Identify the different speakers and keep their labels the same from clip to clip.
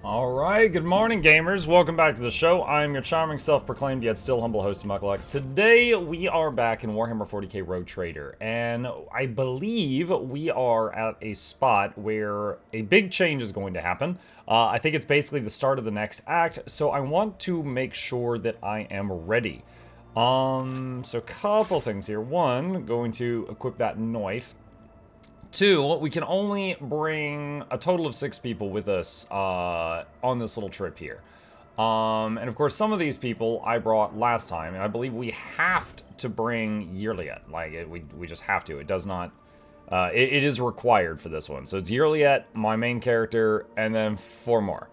Speaker 1: Alright, good morning gamers, welcome back to the show. I'm your charming self-proclaimed yet still humble host Mukluk. Today we are back in Warhammer 40k Rogue Trader, and I believe we are at a spot where a big change is going to happen. I think it's basically the start of the next act, so I want to make sure that I am ready. So a couple things here. One, going to equip that knife. Two, we can only bring a total of 6 people with us on this little trip here. And of course, some of these people I brought last time, and I believe we have to bring Yearliet. Like, we just have to. It does not... it is required for this one. So it's Yearliet, my main character, and then 4 more.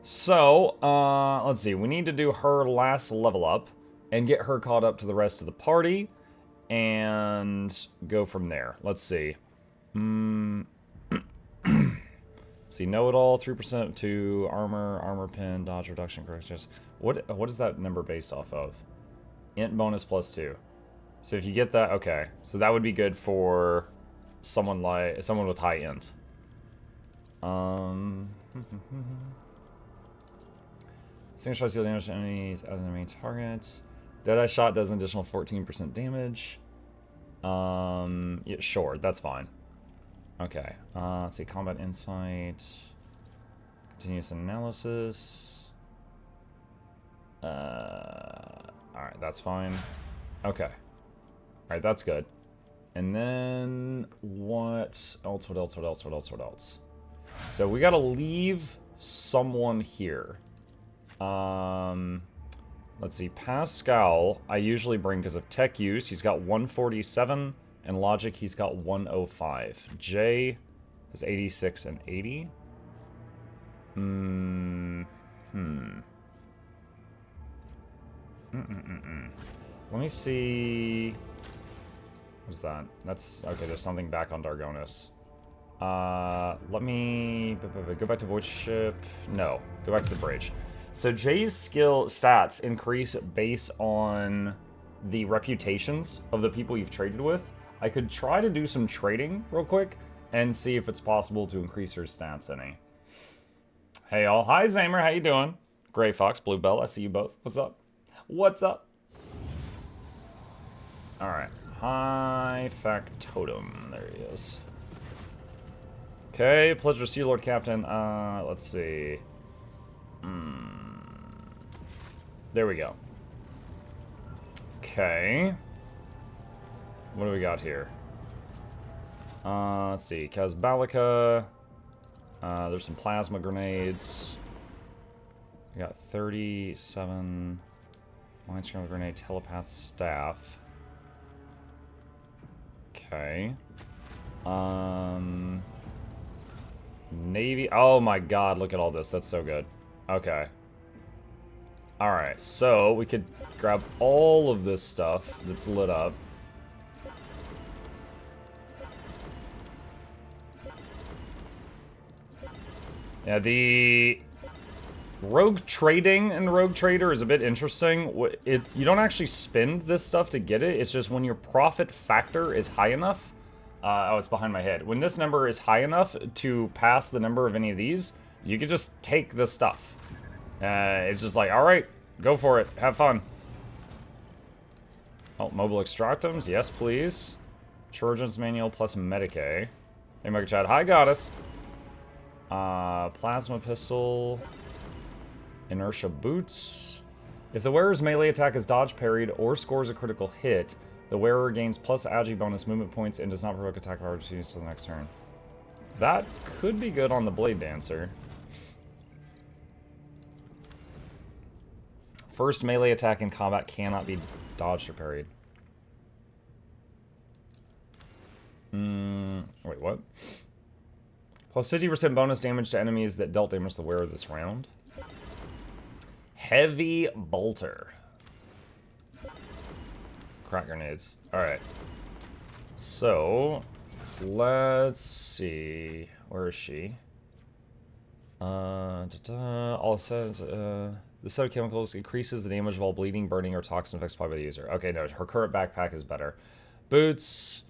Speaker 1: So, let's see. We need to do her last level up and get her caught up to the rest of the party and go from there. Let's see. See, know-it-all, 3% to armor pen, dodge reduction, corrections. What is that number based off of? Int bonus +2. So if you get that, okay. So that would be good for someone with high int. Single shot deal damage to enemies other than the main target. Deadeye shot does an additional 14% damage. Yeah, sure, that's fine. Okay, let's see, combat insight, continuous analysis, alright, that's fine. Okay, alright, that's good. And then, what else? So we gotta leave someone here. Let's see, Pascal, I usually bring because of tech use, he's got 147. And logic, he's got 105. Jay is 86 and 80. Let me see. What's that? That's okay. There's something back on Dargonis. Let me go back to voice ship. No, go back to the bridge. So Jay's skill stats increase based on the reputations of the people you've traded with. I could try to do some trading real quick and see if it's possible to increase her stats any. Hey all, hi Zamer, how you doing? Gray Fox, Bluebell, I see you both. What's up? What's up? Alright, high factotum, there he is. Okay, pleasure to see you, Lord Captain. Let's see. There we go. Okay. What do we got here? Let's see. Kazbalika. There's some plasma grenades. We got 37. Mind scramble grenade, telepath staff. Okay. Navy. Oh my god, look at all this. That's so good. Okay. Alright, so we could grab all of this stuff that's lit up. Yeah, the rogue trading in Rogue Trader is a bit interesting. You don't actually spend this stuff to get it. It's just when your profit factor is high enough. Oh, it's behind my head. When this number is high enough to pass the number of any of these, you can just take the stuff. It's just like, all right, go for it. Have fun. Oh, mobile extractums. Yes, please. Trojan's manual plus Medicae. Hey, Mega Chad. Hi, Goddess. Plasma pistol, inertia boots. If the wearer's melee attack is dodge parried or scores a critical hit, the wearer gains plus agi bonus movement points and does not provoke attack of opportunities until the next turn. That could be good on the Blade Dancer. First melee attack in combat cannot be dodged or parried. Wait, what? Plus 50% bonus damage to enemies that dealt damage to the wearer this round. Heavy bolter. Crack grenades. Alright. So, let's see. Where is she? All set. The set of chemicals increases the damage of all bleeding, burning, or toxin effects applied by the user. Okay, no, her current backpack is better. Boots.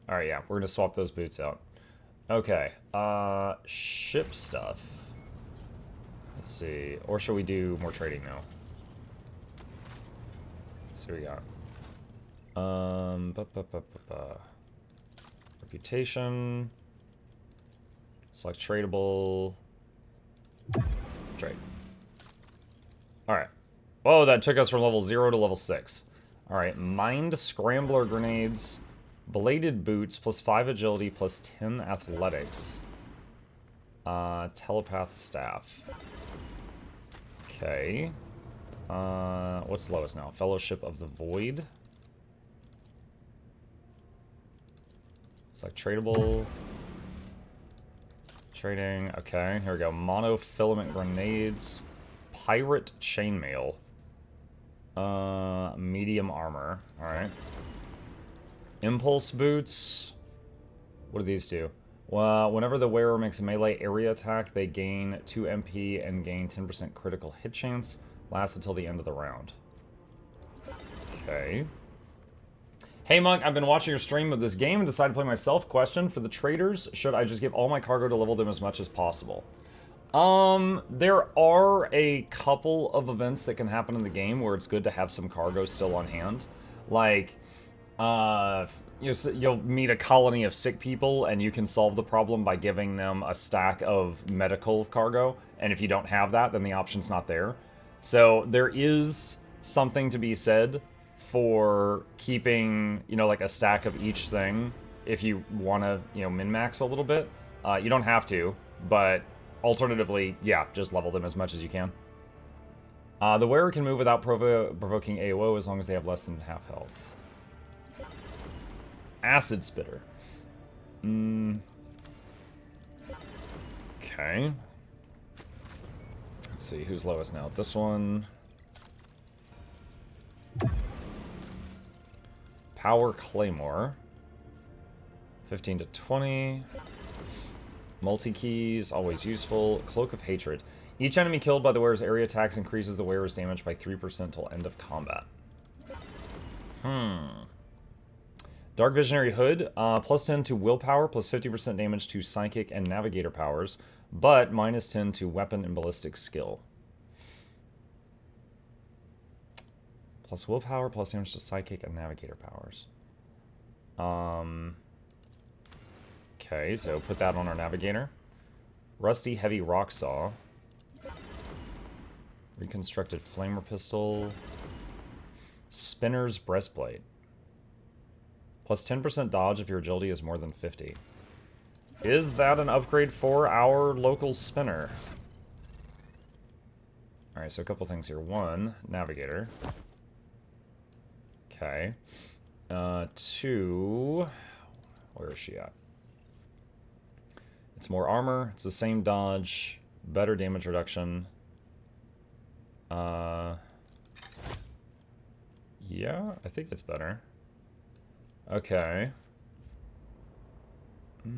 Speaker 1: Alright, yeah, we're gonna swap those boots out. Okay, ship stuff. Let's see. Or should we do more trading now? Let's see what we got. Reputation. Select tradable. Trade. Alright. Oh, that took us from level 0 to level 6. Alright, Mind Scrambler Grenades. Bladed Boots, plus 5 agility, plus 10 athletics. Telepath Staff. Okay. What's lowest now? Fellowship of the Void. Select tradable. Trading. Okay, here we go. Monofilament Grenades. Pirate Chainmail. Medium Armor. Alright. Impulse Boots. What do these do? Well, whenever the wearer makes a melee area attack, they gain 2 MP and gain 10% critical hit chance. Lasts until the end of the round. Okay. Hey Monk, I've been watching your stream of this game and decided to play myself. Question for the traders, should I just give all my cargo to level them as much as possible? There are a couple of events that can happen in the game where it's good to have some cargo still on hand. Like, you'll meet a colony of sick people and you can solve the problem by giving them a stack of medical cargo. And if you don't have that, then the option's not there. So there is something to be said for keeping, like a stack of each thing if you want to, min-max a little bit. You don't have to, but alternatively, yeah, just level them as much as you can. The wearer can move without provoking AOO as long as they have less than half health. Acid Spitter. Okay. Let's see, who's lowest now? This one. Power Claymore. 15 to 20. Multi-keys, always useful. Cloak of Hatred. Each enemy killed by the wearer's area attacks increases the wearer's damage by 3% till end of combat. Dark Visionary Hood. Plus 10 to willpower, plus 50% damage to psychic and navigator powers, but minus 10 to weapon and ballistic skill. Plus willpower, plus damage to psychic and navigator powers. Okay, so put that on our navigator. Rusty Heavy Rock Saw. Reconstructed Flamer Pistol. Spinner's Breastplate. Plus 10% dodge if your agility is more than 50. Is that an upgrade for our local spinner? Alright, so a couple things here. One, navigator. Okay. Two, where is she at? It's more armor, it's the same dodge, better damage reduction. Yeah, I think it's better. Okay. I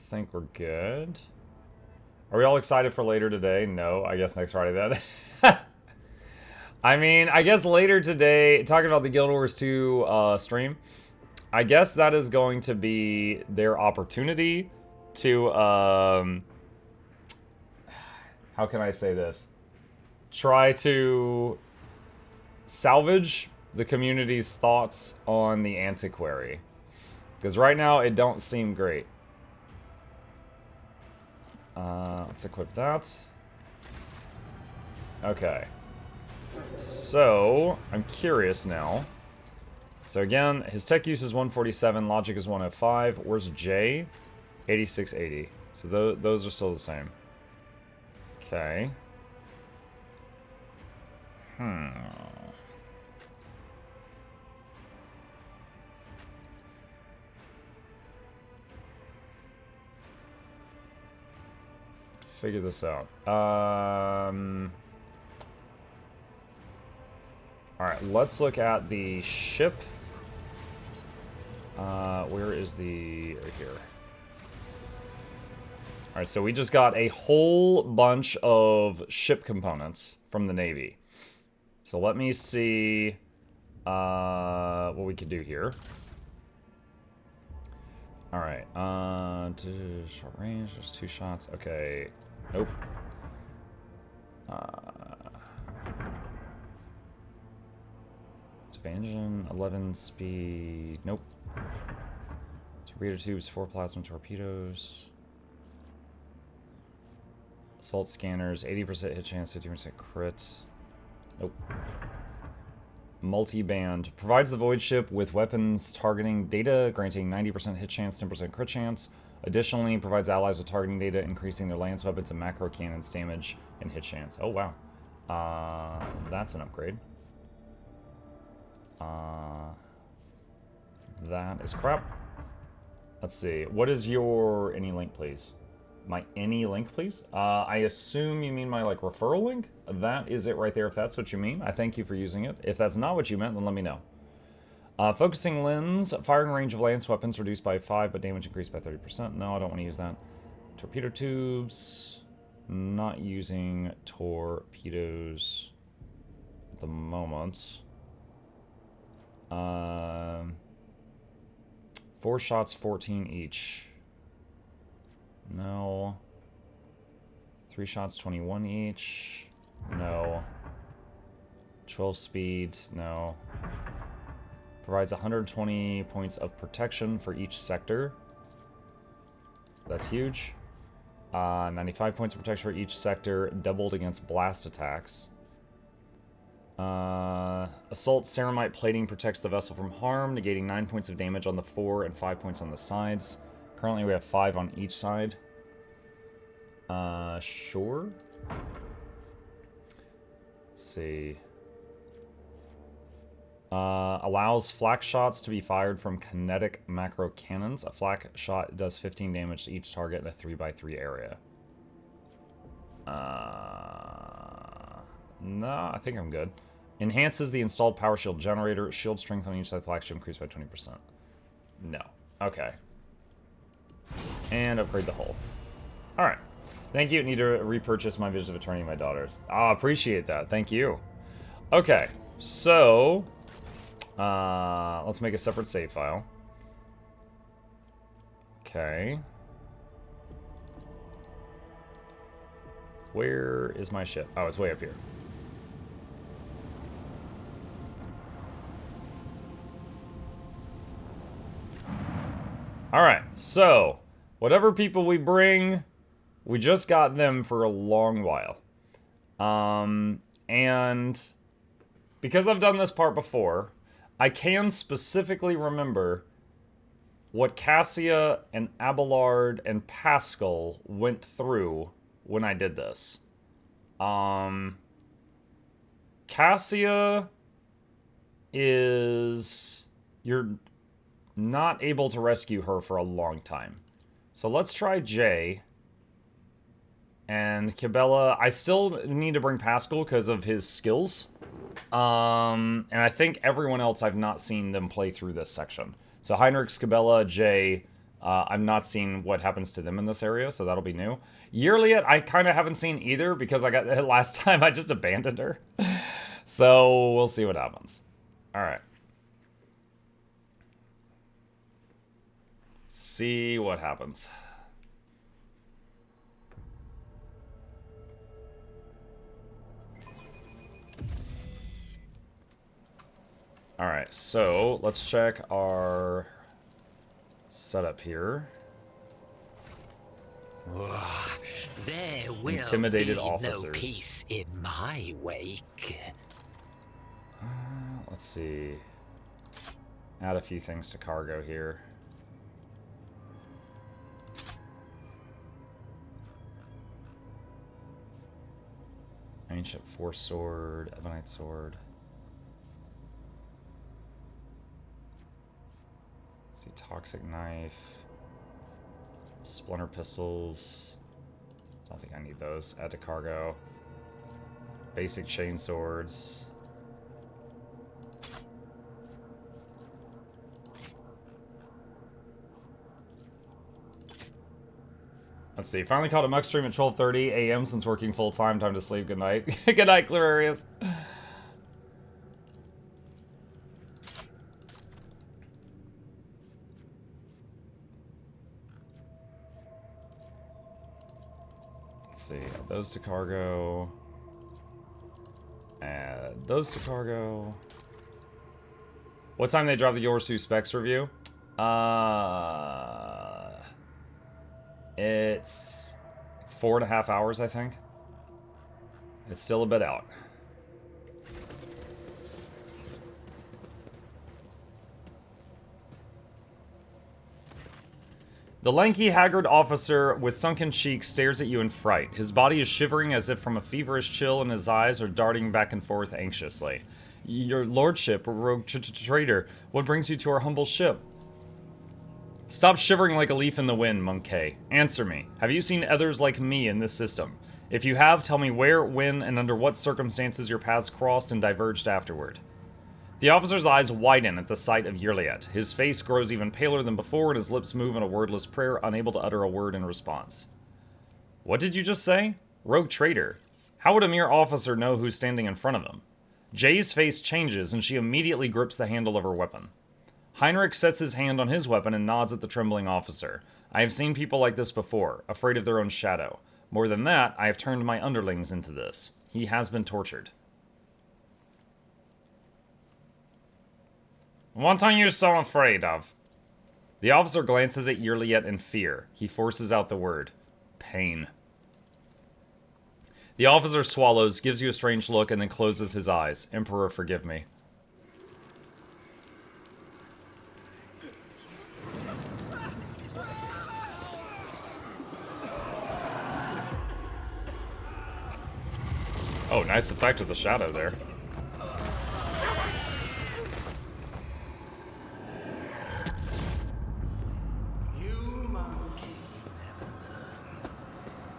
Speaker 1: think we're good. Are we all excited for later today? No, I guess next Friday then. I mean, I guess later today, talking about the Guild Wars 2 stream, I guess that is going to be their opportunity to, how can I say this? Try to salvage the community's thoughts on the Antiquary. Because right now, it don't seem great. Let's equip that. Okay. So, I'm curious now. So again, his tech use is 147, logic is 105. Where's J? 8680. So those are still the same. Okay. Figure this out. Alright, let's look at the ship. Where is the... right here. Alright, so we just got a whole bunch of ship components from the Navy. So let me see what we could do here. Alright, short range, there's 2 shots. Okay, nope. Expansion, 11 speed, nope. Torpedo tubes, 4 plasma torpedoes. Assault scanners, 80% hit chance, 50% crit. Nope. Multi-band. Provides the void ship with weapons targeting data, granting 90% hit chance, 10% crit chance. Additionally, provides allies with targeting data, increasing their lance weapons and macro cannons damage and hit chance. Oh, wow. That's an upgrade. That is crap. Let's see. What is your any link, please? My any link, please? I assume you mean my, like, referral link? That is it right there, if that's what you mean. I thank you for using it. If that's not what you meant, then let me know. Focusing lens. Firing range of lance weapons reduced by 5, but damage increased by 30%. No, I don't want to use that. Torpedo tubes. Not using torpedoes at the moment. 4 shots, 14 each. No. 3 shots, 21 each. No. 12 speed. No. Provides 120 points of protection for each sector. That's huge. 95 points of protection for each sector, doubled against blast attacks. Assault Ceramite plating protects the vessel from harm, negating 9 points of damage on the fore and 5 points on the sides. Currently we have 5 on each side. Sure. Let's see. Allows flak shots to be fired from kinetic macro cannons. A flak shot does 15 damage to each target in a 3x3 area. No, I think I'm good. Enhances the installed power shield generator. Shield strength on each side of the flak should increase by 20%. No. Okay. And upgrade the hull. Alright. Thank you. Need to repurchase my Vision of Eternity and my daughters. Ah, appreciate that. Thank you. Okay. So, let's make a separate save file. Okay. Where is my ship? Oh, it's way up here. Alright, so, whatever people we bring, we just got them for a long while. And because I've done this part before, I can specifically remember what Cassia and Abelard and Pascal went through when I did this. Cassia is... You're not able to rescue her for a long time. So let's try Jay. And Cabela, I still need to bring Pascal because of his skills. And I think everyone else, I've not seen them play through this section. So Heinrich, Cabela, Jay, I've not seen what happens to them in this area, so that'll be new. Yearliet, I kind of haven't seen either because I got last time I just abandoned her. So we'll see what happens. All right. See what happens. All right, so let's check our setup here.
Speaker 2: There will
Speaker 1: Intimidated
Speaker 2: be
Speaker 1: officers.
Speaker 2: no peace in my wake.
Speaker 1: Let's see. Add a few things to cargo here. Ancient Force Sword, Ebonite Sword. Let's see, Toxic Knife. Splinter Pistols. I don't think I need those. Add to cargo. Basic Chain Swords. Let's see. Finally caught a muck stream at 12:30 a.m. since working full time. Time to sleep. Good night. Good night, Clararius. Let's see, add those to cargo. Add those to cargo. What time they drop the Yours 2 specs review? It's 4.5 hours, I think. It's still a bit out. The lanky, haggard officer with sunken cheeks stares at you in fright. His body is shivering as if from a feverish chill, and his eyes are darting back and forth anxiously. Your lordship, rogue traitor, what brings you to our humble ship? Stop shivering like a leaf in the wind, Monkey. Answer me. Have you seen others like me in this system? If you have, tell me where, when, and under what circumstances your paths crossed and diverged afterward. The officer's eyes widen at the sight of Yurliet. His face grows even paler than before, and his lips move in a wordless prayer, unable to utter a word in response. What did you just say? Rogue traitor. How would a mere officer know who's standing in front of him? Jay's face changes, and she immediately grips the handle of her weapon. Heinrich sets his hand on his weapon and nods at the trembling officer. I have seen people like this before, afraid of their own shadow. More than that, I have turned my underlings into this. He has been tortured. What are you so afraid of? The officer glances at Yurliet in fear. He forces out the word. Pain. The officer swallows, gives you a strange look, and then closes his eyes. Emperor, forgive me. Oh, nice effect of the shadow there.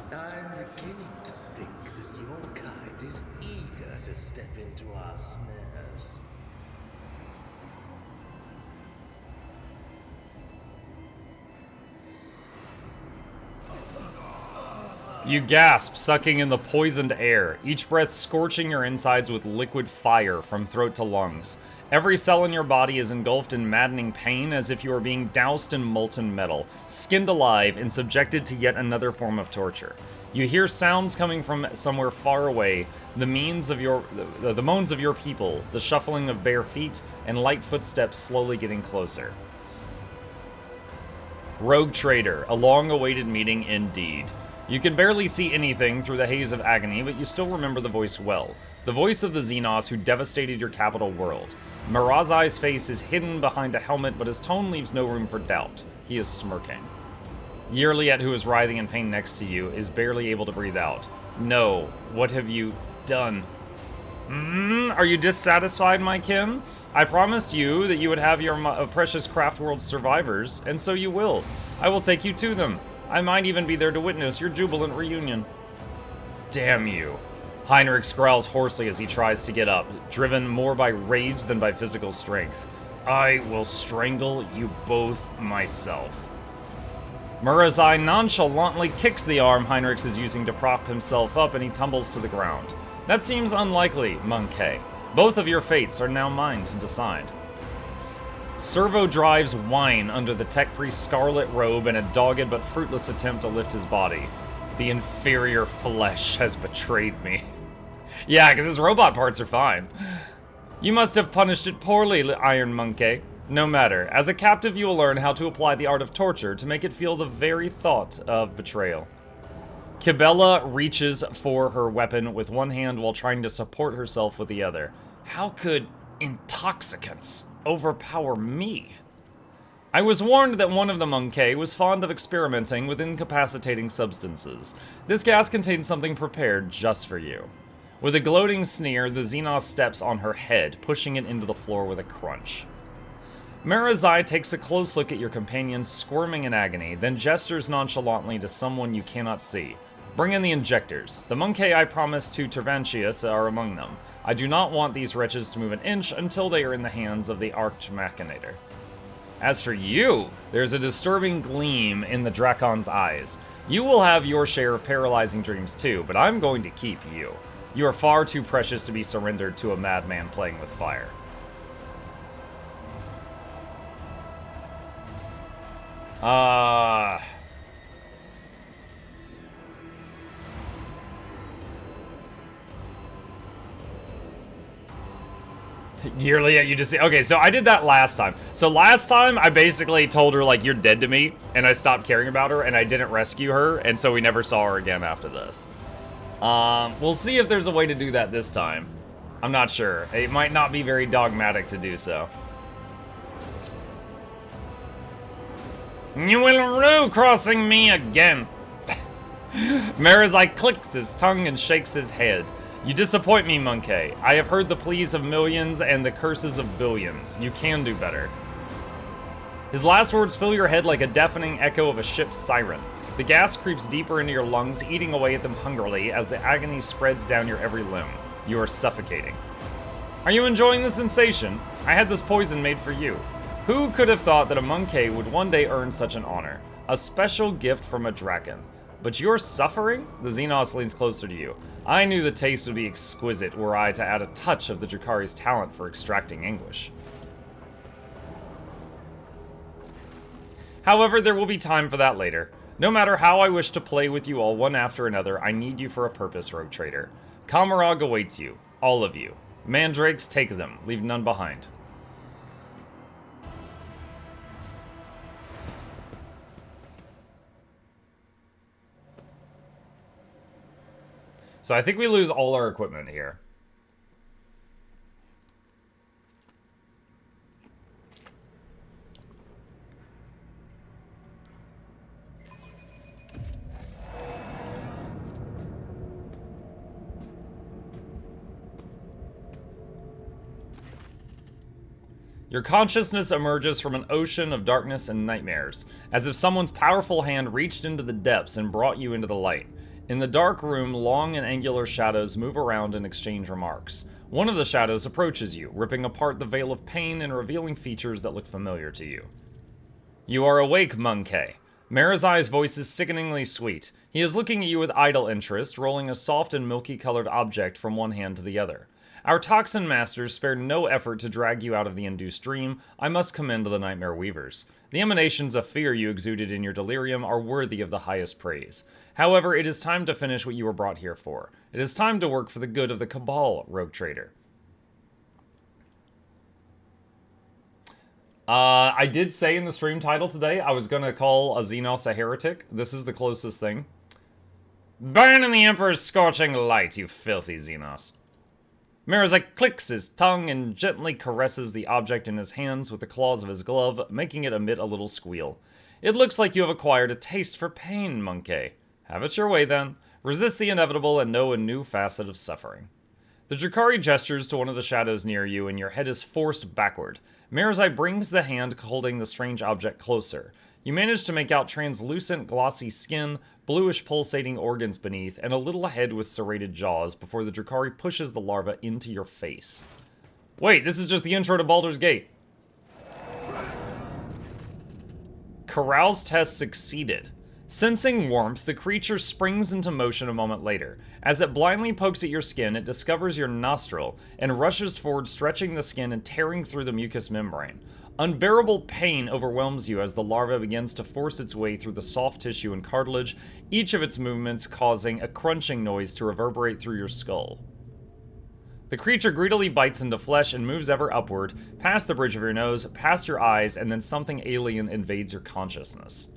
Speaker 3: I'm beginning to think that your kind is eager to step into our snares.
Speaker 1: You gasp, sucking in the poisoned air, each breath scorching your insides with liquid fire from throat to lungs. Every cell in your body is engulfed in maddening pain, as if you are being doused in molten metal, skinned alive and subjected to yet another form of torture. You hear sounds coming from somewhere far away, the moans of your people, the shuffling of bare feet, and light footsteps slowly getting closer. Rogue traitor, a long-awaited meeting indeed. You can barely see anything through the haze of agony, but you still remember the voice well. The voice of the Xenos who devastated your capital world. Mirazai's face is hidden behind a helmet, but his tone leaves no room for doubt. He is smirking. Yurliet, who is writhing in pain next to you, is barely able to breathe out. No, what have you done? Are you dissatisfied, my kin? I promised you that you would have your precious craft world survivors, and so you will. I will take you to them. I might even be there to witness your jubilant reunion. Damn you. Heinrich growls hoarsely as he tries to get up, driven more by rage than by physical strength. I will strangle you both myself. Murazai nonchalantly kicks the arm Heinrich is using to prop himself up, and he tumbles to the ground. That seems unlikely, Monkey. Both of your fates are now mine to decide. Servo drives whine under the tech priest's scarlet robe in a dogged but fruitless attempt to lift his body. The inferior flesh has betrayed me. Yeah, because his robot parts are fine. You must have punished it poorly, Iron Monkey. No matter. As a captive, you will learn how to apply the art of torture to make it feel the very thought of betrayal. Kibella reaches for her weapon with one hand while trying to support herself with the other. How could intoxicants overpower me? I was warned that one of the Monkey was fond of experimenting with incapacitating substances. This gas contains something prepared just for you. With a gloating sneer, the Xenos steps on her head, pushing it into the floor with a crunch. Mirazai takes a close look at your companion, squirming in agony, then gestures nonchalantly to someone you cannot see. Bring in the injectors. The Monkey I promised to Tervantius are among them. I do not want these wretches to move an inch until they are in the hands of the Arch-Machinator. As for you, there's a disturbing gleam in the Dracon's eyes. You will have your share of paralyzing dreams too, but I'm going to keep you. You are far too precious to be surrendered to a madman playing with fire. Yearly, you just see. Okay, so I did that last time. So last time, I basically told her, like, you're dead to me, and I stopped caring about her, and I didn't rescue her, and so we never saw her again after this. We'll see if there's a way to do that this time. I'm not sure. It might not be very dogmatic to do so. You will rue crossing me again. Marazai clicks his tongue and shakes his head. You disappoint me, Monkey. I have heard the pleas of millions and the curses of billions. You can do better. His last words fill your head like a deafening echo of a ship's siren. The gas creeps deeper into your lungs, eating away at them hungrily as the agony spreads down your every limb. You are suffocating. Are you enjoying the sensation? I had this poison made for you. Who could have thought that a Monkey would one day earn such an honor? A special gift from a Draken. But you're suffering? The Xenos leans closer to you. I knew the taste would be exquisite were I to add a touch of the Drakari's talent for extracting anguish. However, there will be time for that later. No matter how I wish to play with you all one after another, I need you for a purpose, Rogue Trader. Kamarag awaits you. All of you. Mandrakes, take them. Leave none behind. So I think we lose all our equipment here. Your consciousness emerges from an ocean of darkness and nightmares, as if someone's powerful hand reached into the depths and brought you into the light. In the dark room, long and angular shadows move around and exchange remarks. One of the shadows approaches you, ripping apart the veil of pain and revealing features that look familiar to you. You are awake, Monkey. Marazai's voice is sickeningly sweet. He is looking at you with idle interest, rolling a soft and milky-colored object from one hand to the other. Our toxin masters spared no effort to drag you out of the induced dream. I must commend the Nightmare Weavers. The emanations of fear you exuded in your delirium are worthy of the highest praise. However, it is time to finish what you were brought here for. It is time to work for the good of the Cabal, Rogue Trader. I did say in the stream title today I was going to call a Xenos a heretic. This is the closest thing. Burn in the Emperor's scorching light, you filthy Xenos. Marazai clicks his tongue and gently caresses the object in his hands with the claws of his glove, making it emit a little squeal. It looks like you have acquired a taste for pain, Monkey. Have it your way, then. Resist the inevitable and know a new facet of suffering. The Drakari gestures to one of the shadows near you, and your head is forced backward. Marazai brings the hand holding the strange object closer. You manage to make out translucent, glossy skin, bluish pulsating organs beneath, and a little head with serrated jaws before the Drakari pushes the larva into your face. Wait, this is just the intro to Baldur's Gate. Carouse test succeeded. Sensing warmth, the creature springs into motion a moment later. As it blindly pokes at your skin, it discovers your nostril and rushes forward, stretching the skin and tearing through the mucous membrane. Unbearable pain overwhelms you as the larva begins to force its way through the soft tissue and cartilage, each of its movements causing a crunching noise to reverberate through your skull. The creature greedily bites into flesh and moves ever upward, past the bridge of your nose, past your eyes, and then something alien invades your consciousness.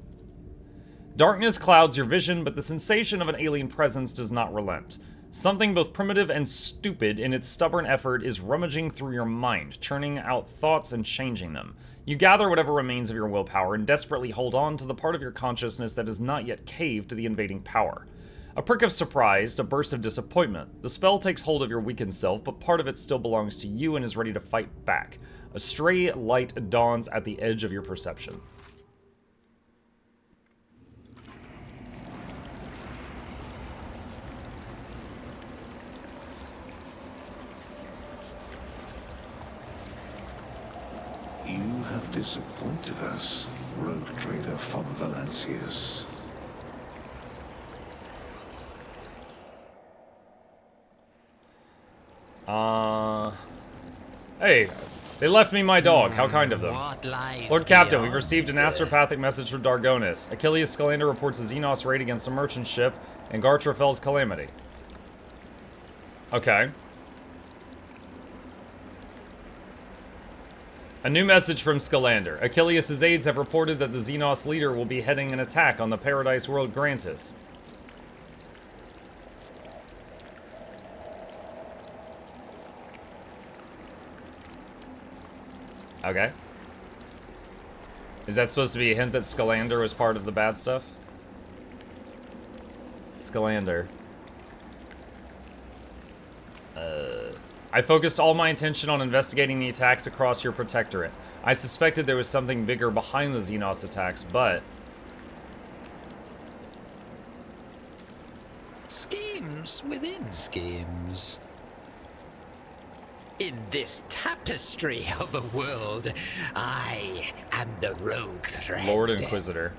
Speaker 1: Darkness clouds your vision, but the sensation of an alien presence does not relent. Something both primitive and stupid in its stubborn effort is rummaging through your mind, churning out thoughts and changing them. You gather whatever remains of your willpower and desperately hold on to the part of your consciousness that has not yet caved to the invading power. A prick of surprise, a burst of disappointment. The spell takes hold of your weakened self, but part of it still belongs to you and is ready to fight back. A stray light dawns at the edge of your perception.
Speaker 4: You have disappointed us, Rogue Trader von Valancius.
Speaker 1: Hey, they left me my dog. How kind of them.
Speaker 2: What lies
Speaker 1: Lord Captain,
Speaker 2: beyond?
Speaker 1: we've received an astropathic message from Dargonis. Achilles Scalander reports a Xenos raid against a merchant ship and Gartrofel's calamity. Okay. A new message from Scalander. Achilles' aides have reported that the Xenos leader will be heading an attack on the Paradise World Grantis. Okay. Is that supposed to be a hint that Scalander was part of the bad stuff? Scalander. I focused all my attention on investigating the attacks across your protectorate. I suspected there was something bigger behind the Xenos attacks, but...
Speaker 2: Schemes within schemes. In this tapestry of a world, I am the rogue thread.
Speaker 1: Lord Inquisitor.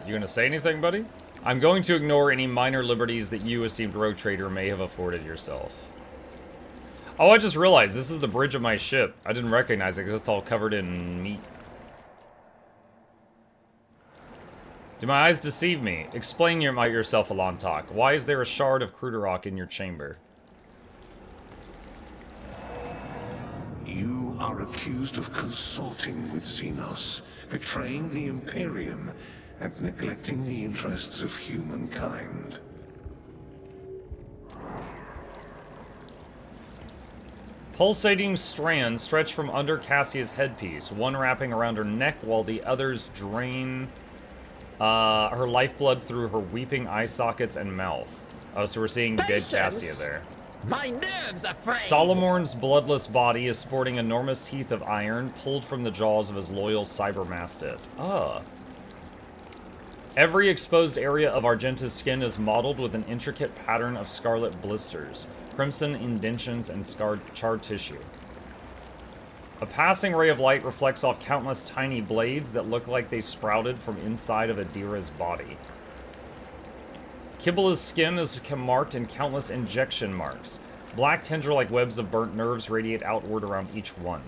Speaker 1: You gonna say anything, buddy? I'm going to ignore any minor liberties that you, esteemed rogue trader, may have afforded yourself. Oh, I just realized this is the bridge of my ship. I didn't recognize it because it's all covered in meat. Do my eyes deceive me? Explain yourself, Alantok. Why is there a shard of Cruderok in your chamber?
Speaker 4: You are accused of consorting with Xenos, betraying the Imperium, and neglecting the interests of humankind.
Speaker 1: Pulsating strands stretch from under Cassia's headpiece, one wrapping around her neck while the others drain her lifeblood through her weeping eye sockets and mouth. Oh, so we're seeing dead Cassia there.
Speaker 2: My nerves are frayed.
Speaker 1: Solomorn's bloodless body is sporting enormous teeth of iron pulled from the jaws of his loyal cyber mastiff. Every exposed area of Argenta's skin is mottled with an intricate pattern of scarlet blisters, crimson indentions, and charred tissue. A passing ray of light reflects off countless tiny blades that look like they sprouted from inside of Adira's body. Kibbala's skin is marked in countless injection marks. Black tendril-like webs of burnt nerves radiate outward around each one.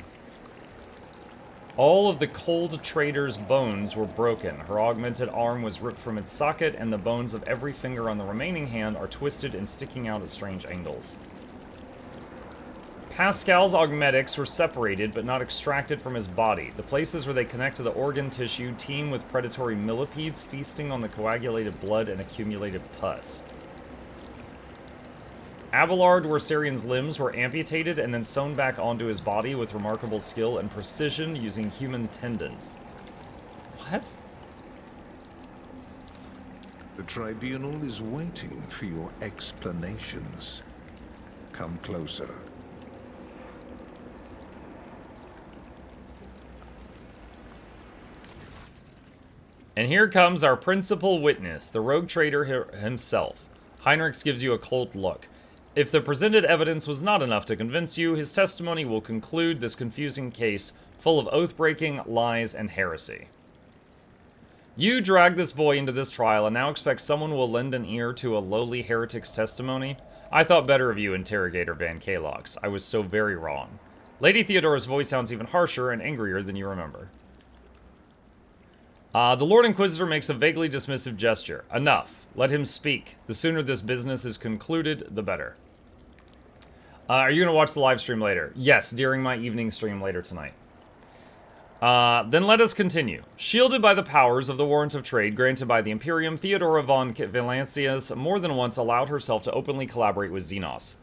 Speaker 1: All of the cold trader's bones were broken. Her augmented arm was ripped from its socket, and the bones of every finger on the remaining hand are twisted and sticking out at strange angles. Pascal's augmetics were separated, but not extracted from his body. The places where they connect to the organ tissue teem with predatory millipedes feasting on the coagulated blood and accumulated pus. Abelard Wersarian's limbs were amputated and then sewn back onto his body with remarkable skill and precision using human tendons. What?
Speaker 4: The Tribunal is waiting for your explanations. Come closer.
Speaker 1: And here comes our principal witness, the rogue trader himself. Heinrichs gives you a cold look. If the presented evidence was not enough to convince you, his testimony will conclude this confusing case full of oath-breaking, lies, and heresy. You dragged this boy into this trial and now expect someone will lend an ear to a lowly heretic's testimony? I thought better of you, Interrogator Van Kalox. I was so very wrong. Lady Theodora's voice sounds even harsher and angrier than you remember. The Lord Inquisitor makes a vaguely dismissive gesture. Enough. Let him speak. The sooner this business is concluded, the better. Are you going to watch the live stream later? Yes, during my evening stream later tonight. Then let us continue. Shielded by the powers of the Warrant of Trade granted by the Imperium, Theodora von Valancius more than once allowed herself to openly collaborate with Xenos.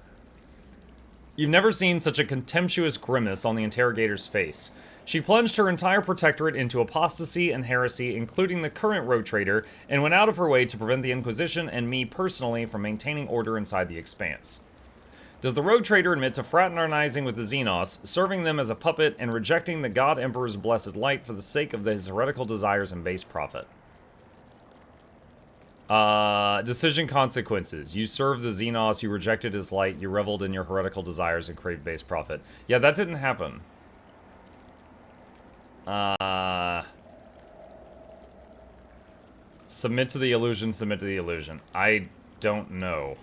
Speaker 1: You've never seen such a contemptuous grimace on the interrogator's face. She plunged her entire protectorate into apostasy and heresy, including the current rogue trader, and went out of her way to prevent the Inquisition and me personally from maintaining order inside the Expanse. Does the rogue trader admit to fraternizing with the Xenos, serving them as a puppet, and rejecting the God Emperor's blessed light for the sake of his heretical desires and base profit? Decision consequences. You served the Xenos, you rejected his light, you reveled in your heretical desires and craved base profit. Yeah, that didn't happen. Submit to the illusion, submit to the illusion. I don't know.